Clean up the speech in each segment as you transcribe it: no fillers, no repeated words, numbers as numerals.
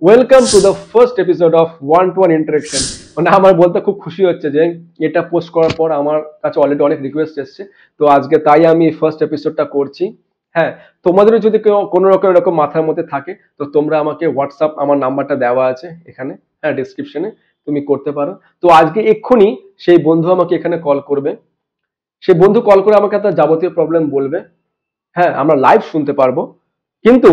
Welcome to the first episode of one to one interaction. মানে আমার বলতে খুব খুশি হচ্ছে যে এটা পোস্ট করার পর আমার কাছে অলরেডি অনেক রিকোয়েস্ট এসেছে, তো আজকে তাই আমি ফার্স্ট এপিসোডটা করছি। হ্যাঁ, তোমাদেরও যদি কেউ কোনো রকম এরকম মাথার মধ্যে থাকে তো তোমরা আমাকে হোয়াটসঅ্যাপ, আমার নাম্বারটা দেওয়া আছে এখানে, হ্যাঁ ডিসক্রিপশনে, তুমি করতে পারো। তো আজকে এক্ষুনি সেই বন্ধু আমাকে এখানে কল করবে। সেই বন্ধু কল করে আমাকে তার যাবতীয় প্রবলেম বলবে। হ্যাঁ, আমরা লাইভ শুনতে পারবো, কিন্তু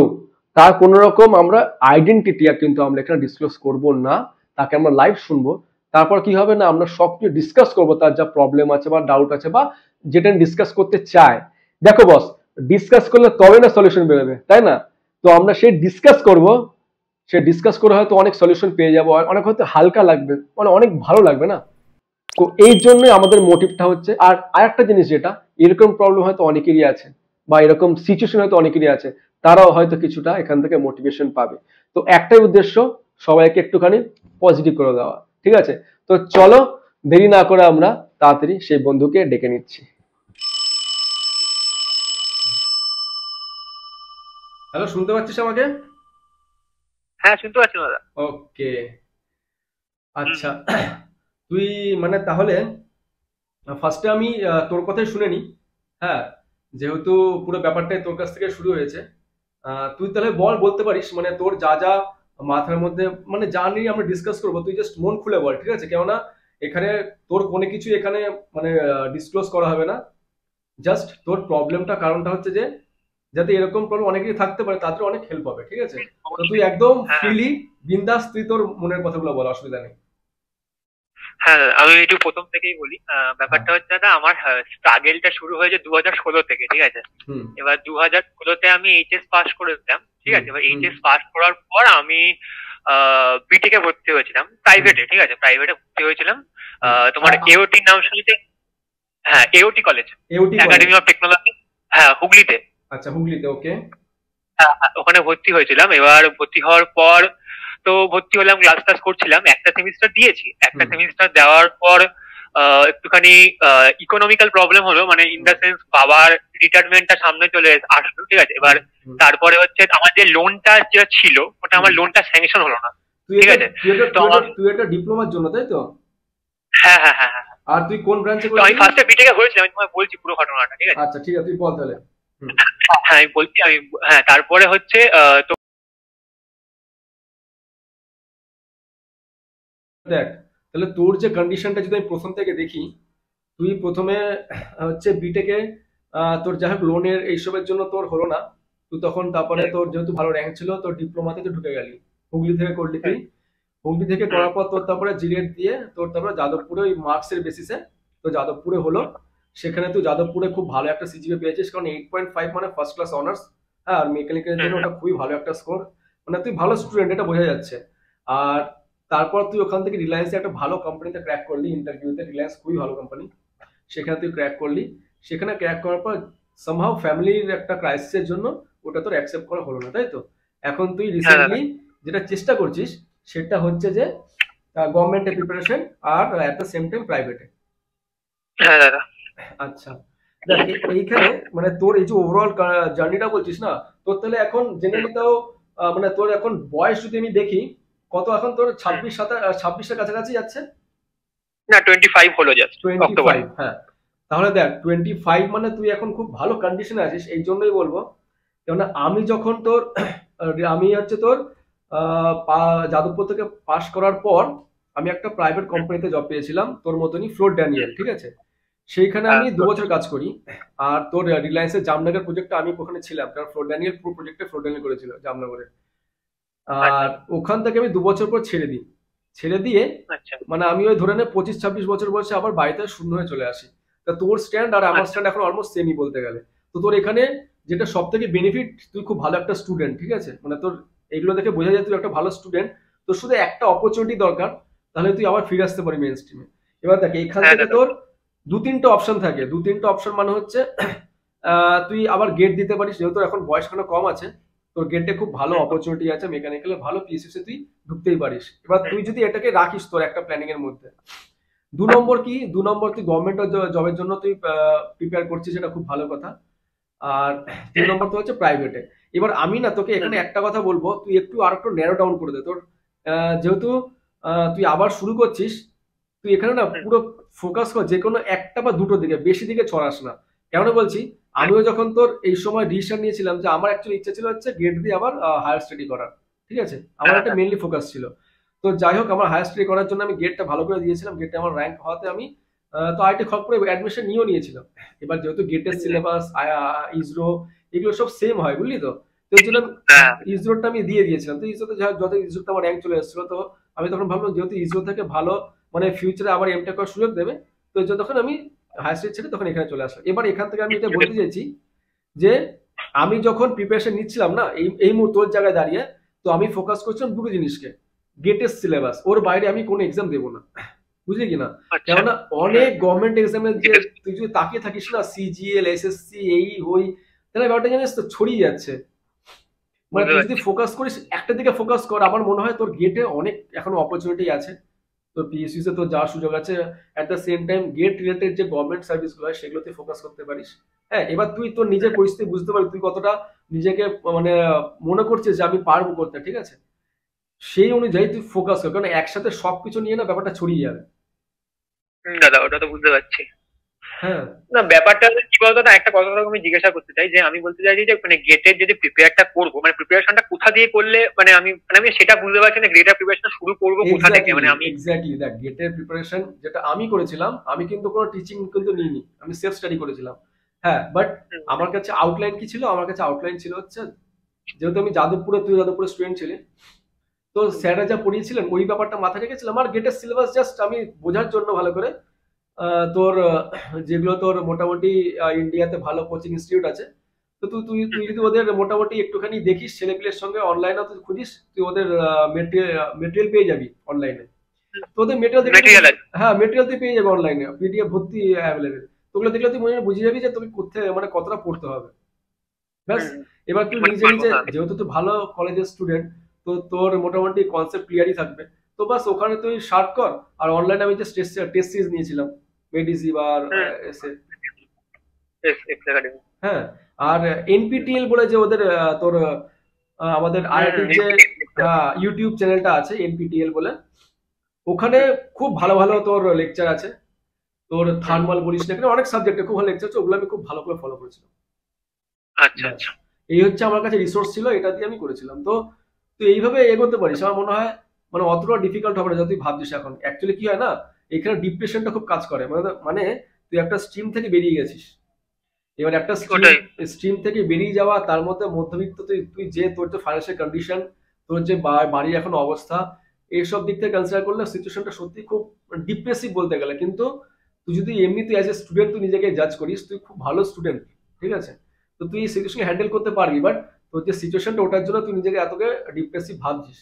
তার কোন রকম আমরা আইডেন্টিটি কিন্তু আমরা এখানে ডিসক্লোজ করব না। তাকে আমরা লাইভ শুনবো। তারপর কি হবে না, আমরা সবকিছু ডিসকাস করবো, তার যা প্রবলেম আছে বা ডাউট আছে বা যেটা ডিসকাস করতে চায়। দেখো বস, ডিসকাস করলে তবে না সলিউশন বেরোবে, তাই না? তো আমরা সেই ডিসকাস করব, সে ডিসকাস করে হয়তো অনেক সলিউশন পেয়ে যাবো, আর অনেক হয়তো হালকা লাগবে, মানে অনেক ভালো লাগবে না। তো এই জন্যই আমাদের মোটিভটা হচ্ছে। আর আরেকটা জিনিস, যেটা এরকম প্রবলেম হয়তো অনেকেরই আছে বা এরকম সিচুয়েশন হয়তো অনেকেরই আছে, তারাও হয়তো কিছুটা এখান থেকে মোটিভেশন পাবে। তো একটাই উদ্দেশ্য, সবাইকে একটুখানি পজিটিভ করে দেওয়া, ঠিক আছে? তো চলো, দেরি না করে আমরা তাড়াতাড়ি সেই বন্ধুকে ডেকে নিচ্ছি। হ্যালো, শুনতে পাচ্ছিস আমাকে? হ্যাঁ, শুনতে পাচ্ছি দাদা। ওকে, আচ্ছা। তুই মানে তাহলে ফার্স্টে আমি তোর কথাই শুনে নি। হ্যাঁ, যেহেতু পুরো ব্যাপারটাই তোর কাছ থেকে শুরু হয়েছে, তুই তাহলে বলতে পারিস মানে তোর যা যা মাথার মধ্যে, মানে যা নিয়ে আমরা ডিসকাস করবো, তুই জাস্ট মন খুলে বল, ঠিক আছে? কেননা এখানে তোর কোনো কিছু এখানে মানে ডিসক্লোজ করা হবে না। জাস্ট তোর প্রবলেমটা, কারণটা হচ্ছে যে যাতে এরকম প্রবলেম অনেকেরই থাকতে পারে, তাদের অনেক হেল্প হবে, ঠিক আছে? তো তুই অবশ্যই। একদম হ্যাঁ, ফ্রিলি বিন্দাস তুই তোর মনের কথাগুলো বল, অসুবিধা নেই। হ্যাঁ দাদা, আমি একটু প্রথম থেকেই বলি। হ্যাঁ। ব্যাপারটা হচ্ছে দাদা, আমার স্ট্রাগেলটা শুরু হয়েছে 2016 থেকে, ঠিক আছে? হুম। এবার 2016-তে আমি এইচএস পাস করেছিলাম, ঠিক হুম। আছে? এবার হুম। এইচএস পাস করার পর আমি বিটেকে ভর্তি হয়েছিলাম হুম। প্রাইভেটে, ঠিক আছে? প্রাইভেটে ভর্তি হয়েছিলাম। হুম। তোমার এওটি নাম শুনতে? হ্যাঁ, A O T college, A O T college. Academy of technology. হ্যাঁ, হুগলিতে। আচ্ছা, হুগলিতে, ওকে। হ্যাঁ, হ্যাঁ, ওখানে ভর্তি হয়েছিলাম। এবার ভর্তি হওয়ার পর তো ভর্তি হলাম, ক্লাস ক্লাস করছিলাম, একটা সেমিস্টার দিয়েছি। একটা হুম। সেমিস্টার দেওয়ার পর একটুখানি ইকোনমিক্যাল প্রবলেম হলো, মানে ইন হুম। দা সেন্স বাবার রিটায়ারমেন্টটা সামনে চলে আসলো, ঠিক আছে? হুম। এবার হুম। তারপরে হচ্ছে আমার যে লোনটা যেটা ছিল, ওটা হুম। আমার লোনটা স্যাংশন হলো না, তুই ঠিক এটা আছে? তুই এটা তো তুই এটা আমার, তুই এটা ডিপ্লোমার জন্য, তাই তো? হ্যাঁ হ্যাঁ হ্যাঁ হ্যাঁ। আর তুই কোন ব্রাঞ্চে তো আমি করেছিলি? ফার্স্টে বিটেকে হয়েছিলাম, আমি তোমায় বলছি পুরো ঘটনাটা, ঠিক আছে? আচ্ছা, ঠিক আছে, তুই বল তাহলে। হুম। হ্যাঁ, আমি বলছি। হ্যাঁ, তারপরে হচ্ছে তো দেখ, তাহলে তোর যে কন্ডিশনটা যদি আমি প্রথম থেকে দেখি, তুই প্রথমে হচ্ছে বিটেকে তোর যাই হোক লোনের এইসবের জন্য তোর হলো না। তুই তখন তারপরে হুম, তোর যেহেতু ভালো র্যাঙ্ক ছিল, তোর ডিপ্লোমাতে তুই ঢুকে গেলি। হুগলি থেকে করলি হুম, তুই। হুগলি থেকে হুম, করার পর তোর তারপরে জিরেট দিয়ে তোর তারপরে যাদবপুরে ওই মার্কসের বেসিসে তো যাদবপুরে হলো। সেখানে তুই যাদবপুরে খুব ভালো একটা সিজিপি পেয়েছিস, কারণ 8.5 মানে ফার্স্ট ক্লাস অনার্স। হ্যাঁ, আর মেকানিক্যালের হুম, জন্য হুম, ওটা খুবই ভালো একটা স্কোর। মানে তুই ভালো স্টুডেন্ট, এটা বোঝা যাচ্ছে। আর তারপর তুই ওখান থেকে রিলায়েন্সে একটা ভালো কোম্পানিতে ক্র্যাক করলি ইন্টারভিউতে। রিলায়েন্স খুবই ভালো কোম্পানি, সেখানে তুই ক্র্যাক করলি। সেখানে ক্র্যাক করার পর সামহাও ফ্যামিলির একটা ক্রাইসিসের জন্য ওটা তোর অ্যাকসেপ্ট করা হলো না, তাই তো? এখন তুই হ্যাঁ দাদা, রিসেন্টলি যেটা চেষ্টা করছিস সেটা হচ্ছে যে গভর্নমেন্টের প্রিপারেশন, আর অ্যাট দ্য সেম টাইম প্রাইভেটে। হ্যাঁ দাদা। আচ্ছা, দেখ এইখানে মানে তোর এই যে ওভারঅল জার্নিটা বলছিস না, তোর তাহলে এখন হুম, জেনারেলি তাও মানে তোর এখন বয়স যদি আমি দেখি, কত এখন তোর হুম। 26-27 কাছাকাছি যাচ্ছে। না, 25 হলো জাস্ট 25, অক্টোবরে। হ্যাঁ। তাহলে দেখ 25 মানে তুই এখন খুব ভালো কন্ডিশনে আছিস, এই জন্যই বলবো। কেননা আমি যখন তোর আমি হচ্ছে তোর যাদবপুর থেকে পাশ করার পর আমি একটা প্রাইভেট হুম, কোম্পানিতে জব পেয়েছিলাম, তোর মতনই, ফ্লোর ড্যানিয়েল, হুম, ঠিক আছে? সেইখানে হ্যাঁ, আমি 2 বছর কাজ করি। আর তোর রিলায়েন্সের জামনগর প্রজেক্টে আমি ওখানে ছিলাম, কারণ ফ্লোর ড্যানিয়েল পুরো প্রজেক্টে ফ্লোর ড্যানিয়েল করেছিল জামনগরে। আচ্ছা, আর ওখান থেকে আমি 2 বছর পর ছেড়ে দিই। ছেড়ে দিয়ে আচ্ছা, মানে আমি ওই ধরে নে 25-26 বছর বয়সে আবার বাড়িতে শূন্য হয়ে চলে আসি। তা তোর স্ট্যান্ড আর আমার আচ্ছা, স্ট্যান্ড এখন অলমোস্ট সেমই বলতে গেলে। তো তোর এখানে যেটা সব থেকে বেনিফিট, তুই খুব ভালো একটা স্টুডেন্ট, ঠিক আছে? মানে তোর এগুলো দেখে বোঝা যায় তুই একটা ভালো স্টুডেন্ট। তোর শুধু একটা অপরচুনিটি দরকার, তাহলে তুই আবার ফিরে আসতে পারি মেইন স্ট্রিমে। এবার দেখ, এখান হ্যাঁ থেকে দাদা, তোর 2-3টে অপশন থাকে। 2-3টে অপশন মানে হচ্ছে তুই আবার গেট দিতে পারিস, যেহেতু এখন বয়স খানা কম আছে। তোর গেটে খুব ভালো হুম, অপরচুনিটি আছে, মেকানিক্যালে ভালো পিএসসি তুই ঢুকতেই পারিস। এবার হুম, তুই যদি এটাকে রাখিস তোর একটা প্ল্যানিং এর মধ্যে। দু হুম, নম্বর কি, 2 নম্বর তুই গভর্নমেন্ট জবের জন্য তুই প্রিপেয়ার করছিস, এটা খুব ভালো কথা। আর 3 নম্বর তো হচ্ছে প্রাইভেটে। এবার আমি না তোকে এখানে একটা কথা বলবো, তুই একটু আর একটু ন্যারো ডাউন করে দে তোর, যেহেতু তুই আবার শুরু করছিস, তুই এখানে না পুরো ফোকাস কর যে কোনো একটা বা দুটো দিকে, বেশি দিকে ছড়াস না। কেন বলছি, আমিও যখন তোর এই সময় ডিসিশন নিয়েছিলাম যে আমার অ্যাকচুয়ালি ইচ্ছা ছিল হচ্ছে গেট দিয়ে আবার হায়ার স্টাডি করার, ঠিক আছে, আমার একটা মেনলি ফোকাস ছিল। তো যাই হোক, আমার হায়ার স্টাডি করার জন্য আমি গেটটা ভালো করে দিয়েছিলাম, গেটে আমার র্যাঙ্ক হওয়াতে আমি তো আইটি খড়গপুরে অ্যাডমিশন নিয়েও নিয়েছিলাম। এবার যেহেতু গেটের সিলেবাস, ইসরো, এগুলো সব সেম হয়, বুঝলি তো, তো এর জন্য ইসরোটা আমি দিয়ে দিয়েছিলাম। তো ইসরোতে যত ইসরোতে আমার র্যাঙ্ক চলে এসেছিল, তো আমি তখন ভাবলাম যেহেতু ইসরো থেকে ভালো মানে ফিউচারে আবার এমটেক করার সুযোগ দেবে, তো এর জন্য তখন আমি হায়ার স্টাডি ছেড়ে তখন এখানে চলে আসলাম। এবার এখান থেকে আমি এটা বলতে চাইছি যে আমি যখন প্রিপারেশন নিচ্ছিলাম না এই মুহূর্তে ওর জায়গায় দাঁড়িয়ে, তো আমি ফোকাস করছিলাম দুটো জিনিসকে, গেটের সিলেবাস, ওর বাইরে আমি কোনো এক্সাম দেবো না, বুঝলি কিনা। কেননা অনেক গভর্নমেন্ট এক্সামের যে তুই যদি তাকিয়ে থাকিস না, সিজিএল, এসএসসি, এই হই, তাহলে ব্যাপারটা জানিস তো ছড়িয়ে যাচ্ছে। মানে তুই যদি ফোকাস করিস একটা দিকে ফোকাস কর, আমার মনে হয় তোর গেটে অনেক এখনো অপরচুনিটি আছে, তোর পিএসইউ তে তোর যাওয়ার সুযোগ আছে। At the same time GATE related যে গভর্নমেন্ট সার্ভিস গুলো হয় সেগুলোতে ফোকাস করতে পারিস। হ্যাঁ, এবার তুই তোর নিজের পরিস্থিতি বুঝতে পারবি, তুই কতটা নিজেকে মানে মনে করছিস যে আমি পারবো করতে, ঠিক আছে, সেই অনুযায়ী তুই ফোকাস কর, কারণ একসাথে সবকিছু নিয়ে না ব্যাপারটা ছড়িয়ে যাবে। দাদা ওটা তো বুঝতে পারছি। হ্যাঁ না ব্যাপারটা হচ্ছে কি বলতো, না একটা কথা তোকে আমি জিজ্ঞাসা করতে চাই, যে আমি বলতে চাইছি যে মানে গেটের যদি প্রিপেয়ারটা করবো, মানে প্রিপারেশনটা কোথা দিয়ে করলে, মানে আমি সেটা বুঝতে পারছি না, গেটের প্রিপারেশন শুরু করবো কোথা থেকে, মানে আমি এক্স্যাক্টলি দেখ, গেটের প্রিপারেশন যেটা আমি করেছিলাম, আমি কিন্তু কোনো টিচিং কিন্তু নিইনি, আমি সেলফ স্টাডি করেছিলাম। হ্যাঁ, বাট আমার কাছে আউটলাইন কি ছিল, আমার কাছে আউটলাইন ছিল হচ্ছে, যেহেতু আমি যাদবপুরে, তুই যাদবপুরে স্টুডেন্ট ছিলি, তো স্যাররা যা পড়িয়েছিলেন ওই ব্যাপারটা মাথায় রেখেছিলাম, আর গেটের সিলেবাস জাস্ট আমি বোঝার জন্য ভালো করে তোর যেগুলো তোর মোটামুটি ইন্ডিয়াতে ভালো কোচিং ইনস্টিটিউট আছে, তো তুই তুই তুই যদি ওদের মোটামুটি একটুখানি দেখিস ছেলেপিলের সঙ্গে, অনলাইনে তুই খুঁজিস, তুই ওদের মেটেরিয়াল পেয়ে যাবি অনলাইনে। তো ওদের মেটেরিয়াল দেখলে মেটেরিয়াল আছে। হ্যাঁ, মেটেরিয়াল তুই পেয়ে যাবে অনলাইনে, পিডিএফ ভর্তি অ্যাভেলেবেল। তো ওগুলো দেখলে তুই মনে হয় বুঝে যাবি যে তোকে কোথায় মানে কতটা পড়তে হবে, ব্যাস। এবার তুই নিজে নিজে, যেহেতু তুই ভালো কলেজের স্টুডেন্ট, তো তোর মোটামুটি কনসেপ্ট ক্লিয়ারই থাকবে, তো বাস ওখানে তুই শার্ট কর। আর অনলাইনে আমি যে টেস্ট সিরিজ নিয়েছিলাম, মেডিসি বা এসে, হ্যাঁ, আর এনপিটিএল বলে যে ওদের তোর আমাদের আইআইটির যে ইউটিউব চ্যানেলটা আছে এনপিটিএল বলে, ওখানে খুব ভালো ভালো তোর লেকচার আছে। তোর থার্মাল বলিস না, এখানে অনেক সাবজেক্টে খুব ভালো লেকচার আছে, ওগুলো আমি খুব ভালো করে ফলো করেছিলাম। আচ্ছা আচ্ছা। এই হচ্ছে আমার কাছে রিসোর্স ছিল, এটা দিয়ে আমি করেছিলাম। তো তুই এইভাবে এগোতে পারিস, আমার মনে হয় মানে অতটা ডিফিকাল্ট হবে না যা তুই ভাবছিস এখন। অ্যাকচুয়ালি কি হয় না, এখানে ডিপ্রেশনটা খুব কাজ করে, মানে তুই একটা স্ট্রিম থেকে বেরিয়ে গেছিস, এবার একটা স্ট্রিম থেকে বেরিয়ে যাওয়া, তার মধ্যে মধ্যবিত্ত তুই তুই যে তোর যে ফাইন্যান্সিয়াল কন্ডিশন, তোর যে বাড়ির এখন অবস্থা, এইসব দিক থেকে কনসিডার করলে সিচুয়েশনটা সত্যি খুব ডিপ্রেসিভ বলতে গেলে। কিন্তু তুই যদি এমনি তুই অ্যাজ এ স্টুডেন্ট তুই নিজেকে জাজ করিস, তুই খুব ভালো স্টুডেন্ট, ঠিক আছে, তো তুই এই সিচুয়েশন হ্যান্ডেল করতে পারবি। বাট তোর যে সিচুয়েশনটা, ওটার জন্য তুই নিজেকে এতকে ডিপ্রেসিভ ভাবছিস।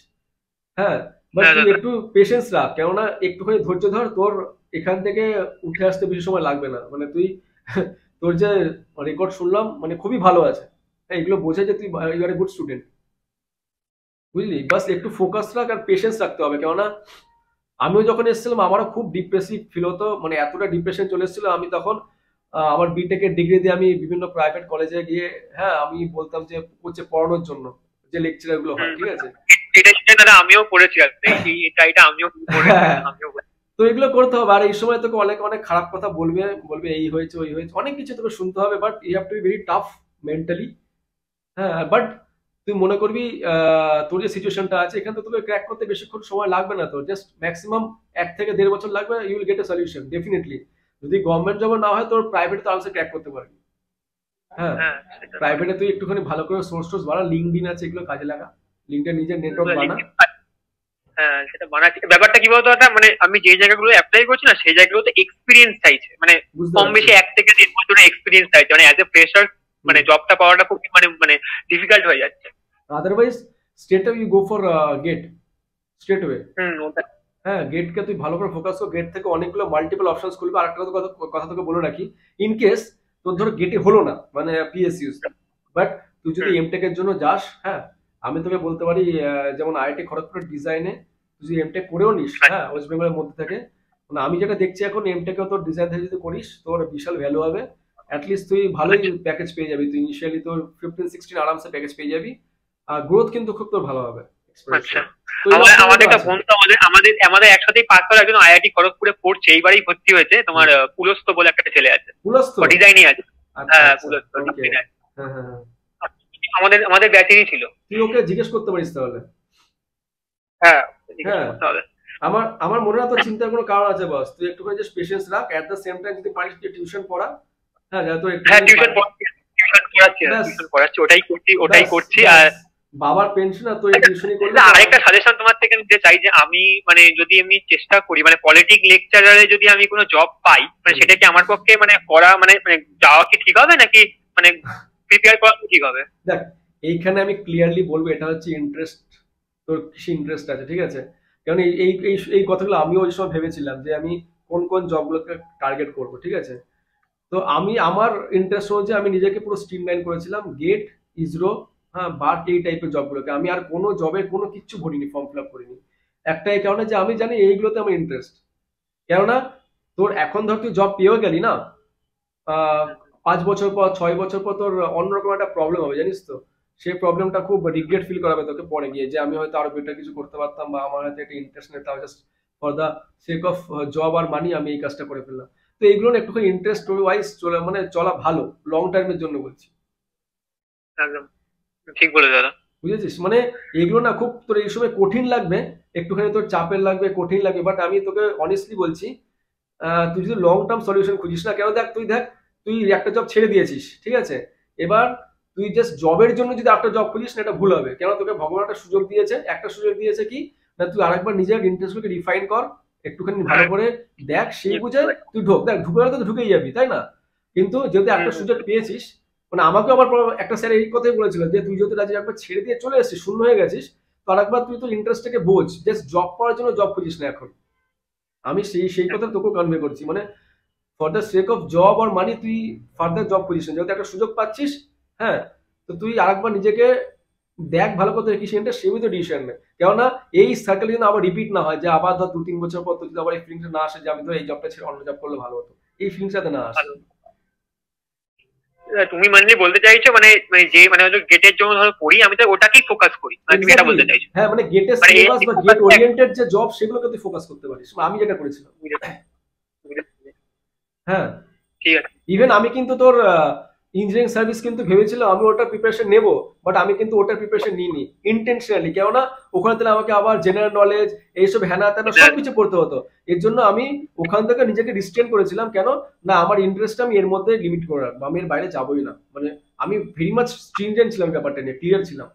হ্যাঁ, বাট তুই একটু পেশেন্স রাখ, কেননা একটুখানি ধৈর্য ধর, তোর এখান থেকে উঠে আসতে বেশি সময় লাগবে না। মানে তুই তোর যে রেকর্ড শুনলাম মানে খুবই ভালো আছে, এগুলো বোঝে যে তুই you are a good student, বুঝলি। বাস একটু ফোকাস রাখ আর পেশেন্স রাখতে হবে, কেননা আমিও যখন এসেছিলাম আমারও খুব ডিপ্রেসিভ ফিল হতো, মানে এতটা ডিপ্রেশন চলে এসেছিল। আমি তখন আমার বিটেকের ডিগ্রি দিয়ে আমি বিভিন্ন প্রাইভেট কলেজে গিয়ে, হ্যাঁ, আমি বলতাম যে হচ্ছে পড়ানোর জন্য যে লেকচার গুলো হয়, ঠিক আছে, এটা দাদা আমিও করেছি, এটা আমিও তো এগুলো করতে হবে। আর এই সময় তোকে অনেক অনেক খারাপ কথা বলবে, বলবে এই হয়েছে ওই হয়েছে, অনেক কিছু তোকে শুনতে হবে, but you have to be very tough mentally. হ্যাঁ, বাট তুই মনে করবি তোর যে সিচুয়েশনটা আছে এখান থেকে তোকে ক্র্যাক করতে বেশিক্ষণ সময় লাগবে না, তোর জাস্ট ম্যাক্সিমাম 1 থেকে 1.5 বছর লাগবে, you will get a solution definitely. যদি গভর্নমেন্ট জব না হয়, তোর প্রাইভেট তো আরামসে ক্র্যাক করতে পারবি। হ্যাঁ, প্রাইভেটে তুই একটুখানি ভালো করে সোর্স টোর্স বাড়া, লিঙ্কডইন আছে, এগুলো কাজে লাগা, লিঙ্কডইন নিজের নেটওয়ার্ক বানা। হ্যাঁ সেটা বানাচ্ছি। ব্যাপারটা কি বলতো, মানে আমি যে জায়গাগুলো অ্যাপ্লাই করছি না, সেই জায়গাগুলোতে এক্সপিরিয়েন্স চাইছে, মানে কম বেশি 1 থেকে 3 বছরের এক্সপিরিয়েন্স চাইছে, মানে অ্যাজ এ ফ্রেশার মানে জবটা পাওয়াটা খুব মানে ডিফিকাল্ট হয়ে যাচ্ছে। Otherwise straight you go for GATE straight way. হ্যাঁ, গেটকে তুই ভালো করে ফোকাস কর, গেট থেকে অনেকগুলো মাল্টিপল অপশনস খুলবে। আর একটা কথা তোকে বলে রাখি, ইন কেস তোর ধর গেটে হলো না মানে পিএসইউ, বাট তুই যদি এমটেক এর জন্য যাস, হ্যাঁ, আমি তোকে বলতে পারি যেমন আইআইটি খড়গপুরের ডিজাইনে তুই যদি এমটেক করেও নিস, হ্যাঁ, ওয়েস্ট বেঙ্গলের মধ্যে থেকে, মানে আমি যেটা দেখছি এখন এমটেকে তোর ডিজাইন থেকে যদি করিস তোর বিশাল ভ্যালু হবে। অ্যাটলিস্ট তুই ভালোই প্যাকেজ পেয়ে যাবি, তুই ইনিশিয়ালি তোর 15-16 আরামসে প্যাকেজ পেয়ে যাবি, আর গ্রোথ কিন্তু খুব তোর ভালো হবে এক্সপিরিয়েন্স আচ্ছা, তো এই আমাদের অপশনগুলো আমাদের একটা আছে। বন্ধু আমাদের আমাদের আমাদের একসাথেই পাস করা একজন আইআইটি খড়গপুরে পড়ছে, এইবারই ভর্তি হয়েছে তোমার হুম। পুলস্ত বলে একটা ছেলে আছে, পুলস্ত, ও ডিজাইনই আছে। আচ্ছা হ্যাঁ আচ্ছা, পুলস্ত ওকে, ডিজাইন আছে। হ্যাঁ হ্যাঁ হ্যাঁ, আমাদের আমাদের ব্যাচেরই ছিল। তুই ওকে জিজ্ঞেস করতে পারিস তাহলে। হ্যাঁ জিজ্ঞেস হ্যাঁ, করতে হবে। আমার আমার মনে হয় তোর চিন্তার কোনো কারণ আছে বস, তুই একটুখানি জাস্ট পেশেন্স রাখ, এট দ্য সেম টাইম যদি পারিস তুই টিউশন পড়া। হ্যাঁ, যাতে তোর হ্যাঁ একটুখানি টিউশন পড়াচ্ছি, টিউশন পড়াচ্ছি, ব্যাস টিউশন পড়াচ্ছি, ওটাই করছি ওটাই ব্যাস করছি। ব্যাস, আর বাবার পেনশন আর তোর এই টিউশনই করলে না, তো আরেকটা সাজেশন তোমার থেকে নিতে চাই যে আমি মানে যদি আমি চেষ্টা করি মানে পলিটিক লেকচারারে যদি আমি কোনো জব পাই, মানে সেটা কি আমার পক্ষে মানে করা মানে মানে যাওয়া কি ঠিক হবে নাকি মানে প্রিপেয়ার করা কি ঠিক হবে? দেখ, এইখানে আমি ক্লিয়ারলি বলবো এটা হচ্ছে ইন্টারেস্ট, তোর কিসে ইন্টারেস্ট আছে, ঠিক আছে? কারণ এই এই এই এই কথাগুলো আমিও ওই সময় ভেবেছিলাম যে আমি কোন কোন জবগুলোকে টার্গেট করবো, ঠিক আছে? তো আমি আমার ইন্টারেস্ট অনুযায়ী আমি নিজেকে পুরো স্ট্রিমলাইন করেছিলাম, গেট, ইসরো, হ্যাঁ, বাট, এই টাইপের জবগুলোকে আমি আর কোনো জবে কোনো কিচ্ছু ভরিনি, ফর্ম ফিল আপ করিনি। একটাই কারণে যে আমি জানি এইগুলোতে আমার ইন্টারেস্ট। কেননা তোর এখন ধর তুই জব পেয়েও গেলি না, আহ, 5 বছর পর 6 বছর পর তোর অন্যরকম একটা প্রবলেম হবে, জানিস তো? সেই প্রবলেমটা খুব রিগ্রেট ফিল করাবে তোকে পরে গিয়ে, যে আমি হয়তো আরো বেটার কিছু করতে পারতাম, বা আমার হয়তো একটা ইন্টারেস্ট নেই, তাও just for the sake of job আর মানি আমি এই কাজটা করে ফেললাম। তো এইগুলো না একটুখানি ইন্টারেস্ট ওয়াইজ চলে, মানে চলা ভালো, লং টাইমের জন্য বলছি। একদম ঠিক বলে দাদা। বুঝেছিস? মানে এগুলো না খুব তোর এই সময় কঠিন লাগবে, একটুখানি তোর চাপের লাগবে, কঠিন লাগবে, বাট আমি তোকে অনেস্টলি বলছি, তুই যদি লং টার্ম সলিউশন খুঁজিস না, কেন দেখ তুই একটা জব ছেড়ে দিয়েছিস, ঠিক আছে? এবার তুই জাস্ট জবের জন্য যদি একটা জব খুঁজিস না, এটা ভুল হবে। কেন, তোকে ভগবান একটা সুযোগ দিয়েছে, একটা সুযোগ দিয়েছে কি না, তুই আরেকবার নিজের ইন্টারেস্টগুলোকে রিফাইন কর, একটুখানি ভালো করে দেখ, সেই বুঝে তুই ঢোক। দেখ, ঢুকে গেলে তো ঢুকেই যাবি, তাই না? কিন্তু যেহেতু একটা সুযোগ পেয়েছিস, মানে আমাকে আবার একটা স্যার এই কথাই বলেছিল যে তুই যেহেতু রাজি একবার ছেড়ে দিয়ে চলে এসেছিস, শূন্য হয়ে গেছিস, তো আরেকবার তুই তো ইন্টারেস্টটাকে বোঝ, জাস্ট জব করার জন্য জব খুঁজিস না এখন। আমি সেই কথা তোকে কনভে করছি, মানে for the sake of job আর মানি তুই ফার্দার জব পজিশন যেহেতু একটা সুযোগ পাচ্ছিস, হ্যাঁ, তো তুই আরেকবার নিজেকে দেখ ভালো করে এফিসিয়েন্টটা, সীমিত ডিসিশন নে। কেননা এই সার্কেল যেন আবার রিপিট না হয়, যে আবার ধর 2-3 বছর পর তুই যদি আবার এই ফিলিংসটা না আসে যে আমি তো এই জবটা ছেড়ে অন্য জব করলে ভালো হতো, এই ফিলিংস যাতে না আসে। ভালো। তুমি মানে বলতে চাইছো মানে মানে যে মানে হয়তো গেটের জন্য ধরো পড়ি আমি তো ওটাকেই ফোকাস করি, মানে তুমি এটা এক্স্যাক্টলি, বলতে চাইছো? হ্যাঁ, মানে গেটের মানে সিলেবাস বা focus গেট ওরিয়েন্টেড যে জব সেগুলোকে তুই ফোকাস করতে পারিস, আমি যেটা করেছিলাম। হ্যাঁ, ঠিক আছে। ইভেন আমি কিন্তু তোর ইঞ্জিনিয়ারিং সার্ভিস কিন্তু ভেবেছিলাম আমি ওটার প্রিপারেশন নেব, বাট আমি কিন্তু ওটার প্রিপারেশন নিইনি ইন্টেনশনালি। কেননা ওখানে তাহলে আমাকে আবার জেনারেল নলেজ এইসব হ্যানা ত্যানা সব কিছু পড়তে হতো। এর জন্য আমি ওখান থেকে নিজেকে রিস্ট্রেন করেছিলাম, কেন না আমার ইন্টারেস্টটা আমি এর মধ্যে লিমিট করে রাখবো, আমি এর বাইরে যাবোই না। মানে আমি ভেরি মাচ স্ট্রিনজেন্ট ছিলাম ব্যাপারটা নিয়ে, ক্লিয়ার ছিলাম।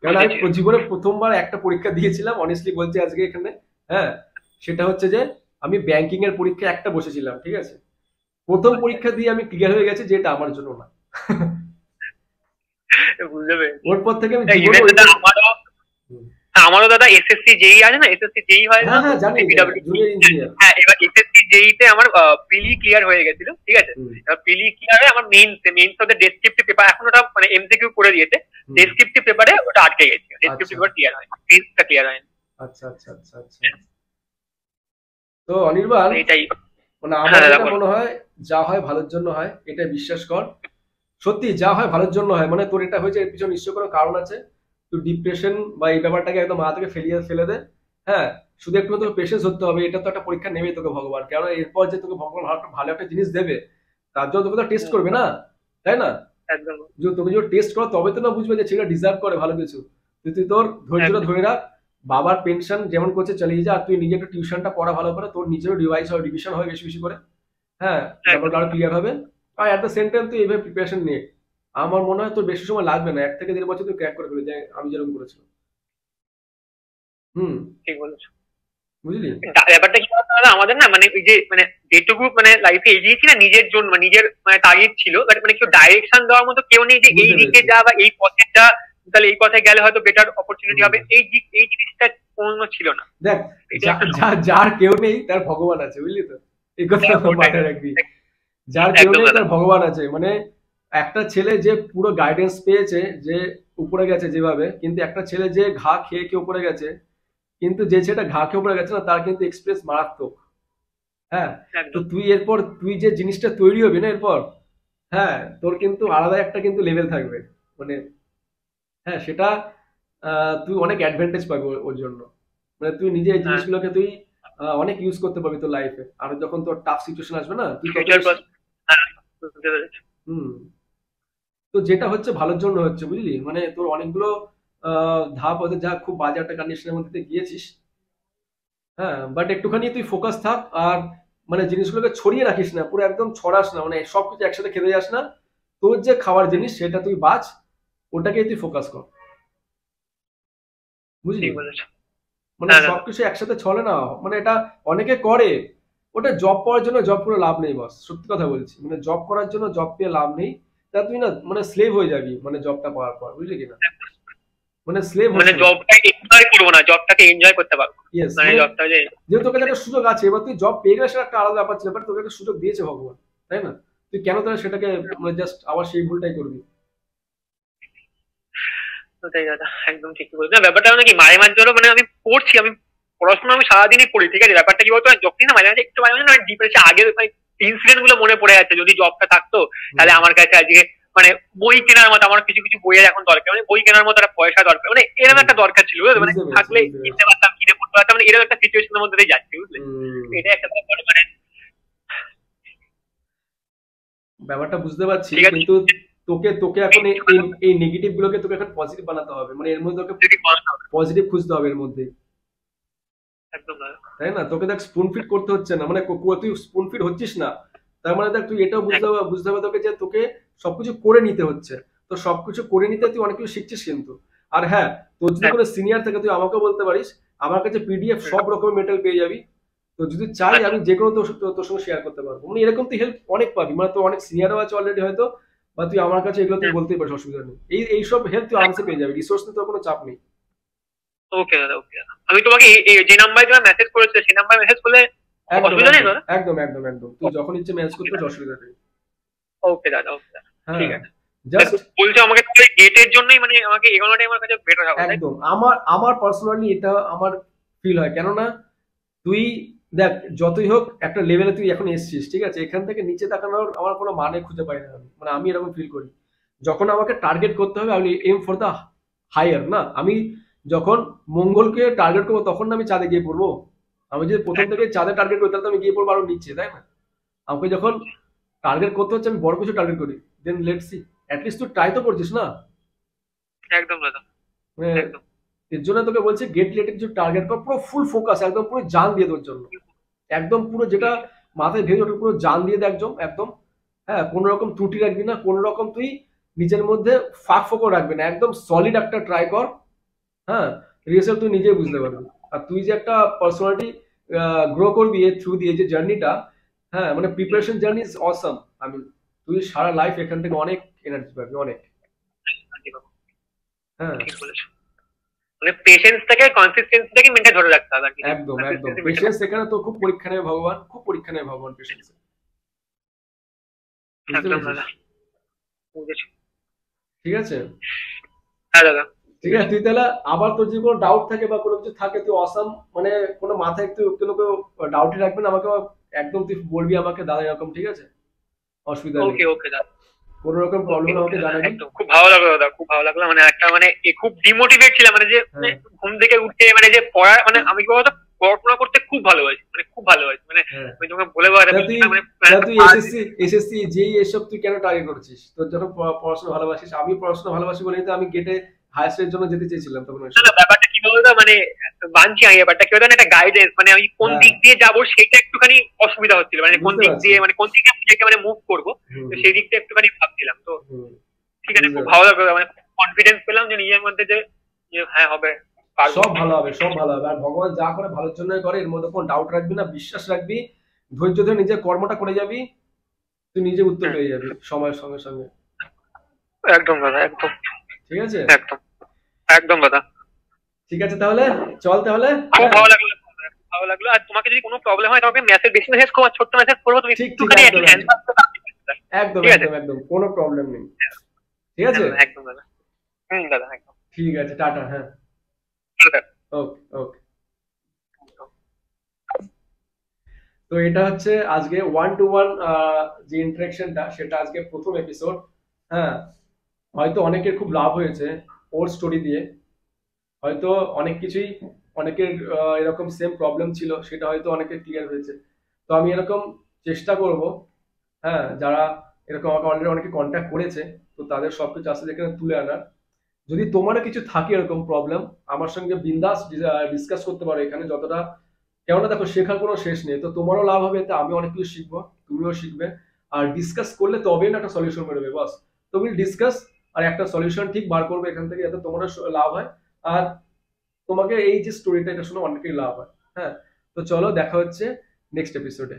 কারণ আমি জীবনে প্রথমবার একটা পরীক্ষা দিয়েছিলাম, অনেস্টলি বলছি আজকে এখানে, হ্যাঁ, সেটা হচ্ছে যে আমি ব্যাংকিং এর পরীক্ষা একটা বসেছিলাম, ঠিক আছে? প্রথম পরীক্ষা দিয়ে আমি ক্লিয়ার হয়ে গেছি যে এটা আমার জন্য না। বুঝতে পেরেছি। ওর পর থেকে আমি Even জীবনে দাদা আমারও দাদা এসএসসি জেই আছে না, এসএসসি জেই হয় না, হ্যাঁ হ্যাঁ জানি, জুনিয়র ইঞ্জিনিয়ার। হ্যাঁ এবার এসএসসি জেই তে আমার প্রিলি ক্লিয়ার হয়ে গেছিল, ঠিক আছে? এবার প্রিলি ক্লিয়ার হয়ে আমার মেইনস ওদের ডেসক্রিপটিভ পেপার এখন ওটা মানে এমসিকিউ করে দিয়েছে, ডেসক্রিপটিভ পেপারে ওটা আটকে গেছে, ডেসক্রিপটিভ পেপার ক্লিয়ার হয়, মেইনসটা ক্লিয়ার হয়। আচ্ছা আচ্ছা আচ্ছা আচ্ছা। তো অনির্বাণ, এটাই মানে আমার যেটা মনে হয় যা হয় ভালোর জন্য হয়, এটা বিশ্বাস কর। সত্যি যা হয় ভালোর জন্য হয়, মানে তোর এটা হয়েছে এর পিছনে নিশ্চয় কোনো কারণ আছে। তুই ডিপ্রেশন বা এই ব্যাপারটাকে একদম মাথা থেকে ফেলে দে। হ্যাঁ, শুধু একটু তোকে পেশেন্স ধরতে হবে, এটা তো একটা পরীক্ষা নেবে তোকে ভগবান, কারণ এরপর যে তোকে ভগবান ভালো একটা জিনিস দেবে, তার জন্য তোকে তো টেস্ট করবে না, তাই না? একদম। তোকে যদি টেস্ট করো তবে তো না বুঝবে যে ছেলেটা ডিজার্ভ করে ভালো কিছু। তুই তোর ধৈর্যটা ধরে রাখ, বাবার পেনশন যেমন করছে চালিয়ে যা, আর তুই নিজে একটু টিউশনটা পড়া ভালো করে, তোর নিজেরও রিভিশন হয় বেশি বেশি করে, হ্যাঁ, ব্যাপারটা আরো ক্লিয়ার হবে। আর এট দ্য সেম টাইম তুই এইভাবে প্রিপারেশন নিয়ে, আমার মনে হয় তোর বেশি সময় লাগবে না, 1 থেকে 1.5 বছর তুই ক্র্যাক করে ফেলে যায়, আমি যেরকম করেছিলাম। ঠিক বলেছো। বুঝলি ব্যাপারটা কি বলতো দাদা, আমাদের না মানে ওই যে মানে যেটুকু মানে লাইফে এগিয়েছি না নিজের জন্য, মানে নিজের মানে টার্গেট ছিল, বাট মানে কেউ ডাইরেকশন দেওয়ার মতো কেউ নেই যে এই দিকে যা বা এই পথে যা, তাহলে এই পথে গেলে হয়তো বেটার অপরচুনিটি হবে, এই জিনিসটা কোনো ছিল না। দেখ, যার কেউ নেই তার ভগবান আছে, বুঝলি তো? এই কথা মাথায় রাখবি, যার কেউ নেই তার ভগবান আছে। মানে একটা ছেলে যে পুরো গাইডেন্স পেয়েছে, যে উপরে গেছে যেভাবে, কিন্তু একটা ছেলে যে ঘা খেয়ে উপরে গেছে, কিন্তু যে ছেলেটা ঘা খেয়ে উপরে গেছে না, তার কিন্তু এক্সপিরিয়েন্স মারাত্মক। হ্যাঁ, তো একদম। তুই যে জিনিসটা তৈরি হবে না এরপর, হ্যাঁ, তোর কিন্তু আলাদা একটা কিন্তু লেভেল থাকবে, মানে হ্যাঁ সেটা তুই অনেক অ্যাডভান্টেজ পাবি ওর জন্য, মানে তুই নিজে এই হ্যাঁ, জিনিসগুলোকে তুই অনেক ইউজ করতে পারবি তোর লাইফে, আর যখন তোর টাফ সিচুয়েশন আসবে না তুই তত ফিউচার বেশি। পাস। হ্যাঁ, বুঝতে পেরেছি। হুম। তো যেটা হচ্ছে ভালোর জন্য হচ্ছে, বুঝলি, মানে তোর অনেকগুলো ধাপ হতে যা খুব বাজে একটা কন্ডিশনের মধ্যে দিয়ে গিয়েছিস। হ্যাঁ, বাট একটুখানি তুই ফোকাস থাক, আর মানে জিনিসগুলোকে ছড়িয়ে রাখিস না, পুরো একদম ছড়াস না, মানে সবকিছু একসাথে খেতে যাস না। তোর যে খাওয়ার হুম, জিনিস সেটা তুই বাঁচ, ওটাকেই তুই ফোকাস কর, বুঝলি। ঠিক বলেছো। মানে হ্যাঁ দাদা। সবকিছু একসাথে চলে না, মানে এটা অনেকে করে। ওটা জব পাওয়ার জন্য জব করে লাভ নেই, বস, সত্যি কথা বলছি, মানে জব করার জন্য জব পেয়ে লাভ নেই। তা তুই না মানে স্লেভ হয়ে যাবি, মানে জবটা পাওয়ার পর, বুঝলি কিনা, মানে স্লেভ হোস মানে না। জবটা এনজয় করবো না, জবটাকে এনজয় করতে পারবো। ইয়েস, মানে মানে জবটা যে যেহেতু তোর কাছে একটা সুযোগ আছে, এবার তুই জব পেয়ে গেলে সেটা একটা আলাদা ব্যাপার ছিল, বাট তোকে একটা সুযোগ দিয়েছে ভগবান, তাই না? তুই কেন তাহলে সেটাকে মানে জাস্ট আবার সেই ভুলটাই করবি? ওটাই দাদা, একদম ঠিকই বলছি। না, ব্যাপারটা মানে কি, মাঝে মাঝে ধরো মানে আমি পড়ছি, আমি পড়াশোনা আমি সারাদিনই পড়ি, ঠিক আছে, ব্যাপারটা কি বলতো, যখনই না মাঝে মাঝে একটু মাঝে মাঝে না ডিপ্রেশন আগের ইনসিডেন্ট গুলো মনে পড়ে যাচ্ছে, যদি জবটা থাকতো হুম, তাহলে আমার কাছে আজকে মানে বই কেনার মতো, আমার কিছু কিছু বইয়ের এখন দরকার, মানে বই কেনার মতো একটা পয়সা দরকার, মানে এরকম হুম, একটা দরকার ছিল, বুঝলে, মানে বুঝতে পেরেছি, থাকলে বুঝতে কিনতে পেরেছি। পারতাম, কিনে পড়তে পারতাম, মানে এরকম একটা সিচুয়েশনের মধ্যে দিয়ে যাচ্ছি, বুঝলে। হুম, এটা একটা ব্যাপার, মানে ব্যাপারটা বুঝতে পারছি, ঠিক আছে, কিন্তু তোকে তোকে এখন এই এই এই নেগেটিভ গুলোকে তোকে এখন পজিটিভ বানাতে হবে, মানে এর মধ্যে তোকে যদি করানো হবে। পজিটিভ খুঁজতে হবে এর মধ্যে, একদম দাদা। তাই না? তোকে দেখ স্পুন ফিট করতে হচ্ছে না, মানে তুই স্পুন ফিট হচ্ছিস না, তার মানে দেখ তুই এটাও বুঝতে হবে তোকে যে তোকে সবকিছু করে নিতে হচ্ছে। তো সবকিছু করে নিতে তুই অনেক কিছু শিখছিস কিন্তু। আর হ্যাঁ, তোর যদি কোনো সিনিয়র থাকে তুই আমাকেও বলতে পারিস, আমার কাছে পিডিএফ সব রকমের মেটেরিয়াল পেয়ে যাবি। তো যদি চাই আচ্ছা। আমি যে কোনো তোর সঙ্গে শেয়ার করতে পারবো, মানে এরকম তুই হেল্প অনেক পাবি, মানে তোর অনেক সিনিয়রও আছে অলরেডি হয়তো, বা তুই আমার কাছে এগুলো তুই বলতেই পারিস, অসুবিধা নেই, এইসব হেল্প তুই আরামসে পেয়ে যাবি, রিসোর্স নিয়ে তোর কোনো চাপ নেই। ওকে দাদা, ওকে দাদা, আমি তোমাকে যে নাম্বারে তোমার মেসেজ করেছে সেই নাম্বারে মেসেজ করলে একদম অসুবিধা নেই একদম দাদা? একদম একদম একদম, তুই যখন ইচ্ছে ম্যানেজ করতে পারিস, অসুবিধা নেই। ওকে দাদা, ওকে দাদা, ঠিক হ্যাঁ, আছে। জাস্ট বলছো আমাকে তাহলে গেটের জন্যই মানে আমাকে এগোনোটাই আমার কাছে বেটার হবে, তাই তো? একদম, আমার আমার পার্সোনালি এটা আমার ফিল হয়, কেননা তুই দেখ, যতই হোক একটা লেভেলে তুই এখন এসেছিস, ঠিক আছে, এখান থেকে নিচে তাকানোর আমার কোনো মানে খুঁজে পাই না আমি, মানে আমি এরকম ফিল করি, যখন আমাকে টার্গেট করতে হবে আমি এম ফর দ্য হায়ার, না আমি যখন মঙ্গলকে টার্গেট করবো তখন না আমি চাঁদে গিয়ে পড়বো। আমি যদি প্রথম থেকে একদম। চাঁদে টার্গেট করি তাহলে তো আমি গিয়ে পড়বো আরো নিচে, তাই না? আমাকে যখন টার্গেট করতে হচ্ছে আমি বড় কিছু টার্গেট করি, দেন লেটস সি, অ্যাটলিস্ট তুই ট্রাই তো করছিস না, একদম দাদা। মানে একদম। এর জন্য তোকে বলছি গেট রিলেটেড কিছু টার্গেট কর, পুরো ফুল ফোকাস, একদম পুরো জান দিয়ে তোর জন্য, একদম পুরো যেটা মাথায় ভেবে ওটা পুরো জান দিয়ে দে, একদম একদম। হ্যাঁ, কোনো রকম ত্রুটি রাখবি না, কোনো রকম তুই নিজের মধ্যে ফাঁক ফোকর রাখবি না, একদম সলিড একটা ট্রাই কর। হ্যাঁ, রিহার্সাল তুই নিজেই বুঝতে পারবি। আর তুই যে একটা পার্সোনালিটি গ্রো করবি এর থ্রু দিয়ে যে জার্নিটা, হ্যাঁ, মানে প্রিপারেশন জার্নি ইজ অসাম। আমি তুই সারা লাইফ এখান থেকে অনেক এনার্জি পাবি, অনেক। হ্যাঁ, ঠিক বলেছো। মানে পেশেন্সটাকে কনসিস্টেন্সিটাকে মেনটেন ধরে রাখতে হবে আর কি। একদম একদম, কনসিস্টেন্সি মেনটেন পেশেন্স এখানে তো খুব পরীক্ষা নেবে ভগবান, খুব পরীক্ষা নেবে ভগবান পেশেন্স, বুঝতে একদম পেরেছিস? দাদা, বুঝেছি। ঠিক আছে, হ্যাঁ দাদা, ঠিক আছে, বুঝেছি। তুই তাহলে আবার তোর যদি কোনো ডাউট থাকে বা কোনো কিছু থাকে তুই অসাম, মানে কোনো মাথায় একটু কোনো ডাউটই রাখবে না, আমাকে একদম তুই বলবি আমাকে, দাদা এরকম, ঠিক আছে, অসুবিধা নেই, ওকে, ওকে দাদা। কোনো রকম ওকে, প্রবলেম ওকে আমাকে দাদা, জানাবি। একদম খুব ভালো লাগলো দাদা, খুব ভালো লাগলো, মানে একটা মানে খুব ডিমোটিভেট ছিলাম, মানে যে মানে হ্যাঁ, ঘুম থেকে উঠে মানে যে পড়া, মানে আমি কি বলতো, পড়াশোনা করতে খুব ভালোবাসি, মানে খুব ভালোবাসি, মানে হ্যাঁ, আমি তোমাকে বলে বোঝাতে তা পারছি তুই না, মানে তা একটা তুই কাজ। এসএসসি যেই এসব তুই কেন টার্গেট করছিস? তোর যখন পড়াশোনা ভালোবাসিস, আমি পড়াশোনা ভালোবাসি বলেই তো আমি গেটে হায়ার স্টাডির জন্য যেতে চেয়েছিলাম তখন ওই না না, সময়। ব্যাপারটা কি বলতো, মানে মানছি আমি, ব্যাপারটা কি বলতো, একটা গাইডেন্স, মানে আমি কোন হ্যাঁ, দিক দিয়ে যাবো সেটা একটুখানি অসুবিধা হচ্ছিল, মানে কোন বুঝতে দিক পারছি। দিয়ে, মানে কোন দিকে নিজেকে মানে মুভ করবো, হুম, তো হুম, সেই দিকটা একটুখানি ভাবছিলাম তো। হুম, ঠিক আছে, বুঝতে খুব পারছি। ভালো লাগলো, মানে কনফিডেন্স পেলাম যে নিজের মধ্যে যে যে হ্যাঁ হবে, পারবো। সব ভালো হবে, সব ভালো হবে, আর ভগবান যা করে ভালোর জন্যই করে, এর মধ্যে কোনো ডাউট রাখবি না, বিশ্বাস রাখবি, ধৈর্য ধরে নিজের কর্মটা করে যাবি, তুই নিজে উত্তর হুম, পেয়ে যাবি সময়ের সঙ্গে সঙ্গে। একদম দাদা, একদম। ঠিক আছে, একদম। একদম দাদা। ঠিক আছে, তাহলে চল তাহলে। খুব হ্যাঁ, ভালো লাগলো, খুব ভালো লাগলো। আর তোমাকে যদি কোনো প্রবলেম হয় তোমাকে মেসেজ, বেশি মেসেজ করবো, ছোট্ট মেসেজ করবো, তুমি ঠিক ঠিক, একটুখানি একদম অ্যাটলিস্ট একদম অ্যান্সার করতে। একদম ঠিক আছে। একদম একদম, কোনো প্রবলেম নেই, ঠিক আছে, হ্যাঁ, একদম দাদা। হুম দাদা, একদম। ঠিক আছে, টাটা, হ্যাঁ, ঠিক আছে। ওকে ওকে। তো তো এটা হচ্ছে আজকে 1-to-1 যে ইন্টারাকশনটা, সেটা আজকে প্রথম এপিসোড। হ্যাঁ, হয়তো অনেকের খুব লাভ হয়েছে ওর স্টোরি দিয়ে, হয়তো অনেক কিছুই, অনেকের এরকম সেম প্রবলেম ছিল, সেটা হয়তো অনেকের ক্লিয়ার হয়েছে। তো আমি এরকম চেষ্টা করব, হ্যাঁ, যারা এরকম আমাকে অলরেডি অনেকে কন্ট্যাক্ট করেছে, তো তাদের সবকিছু আসলে এখানে তুলে আনার। যদি তোমারও কিছু থাকে এরকম প্রবলেম, আমার সঙ্গে বিন্দাস ডিসকাস করতে পারো এখানে যতটা। কেননা দেখো, শেখার কোনো শেষ নেই, তো তোমারও লাভ হবে, এতে আমি অনেক কিছু শিখবো, তুমিও শিখবে। আর ডিসকাস করলে তবেই না একটা সলিউশন বেরোবে, বস। তুমি ডিসকাস আর একটা সলিউশন ঠিক বার করবে এখান থেকে, যাতে তোমারও লাভ হয়। আর তোমাকে এই যে স্টোরিটা, এটা শুনে অনেকেই লাভ হয়। হ্যাঁ, তো চলো দেখা হচ্ছে নেক্সট এপিসোডে।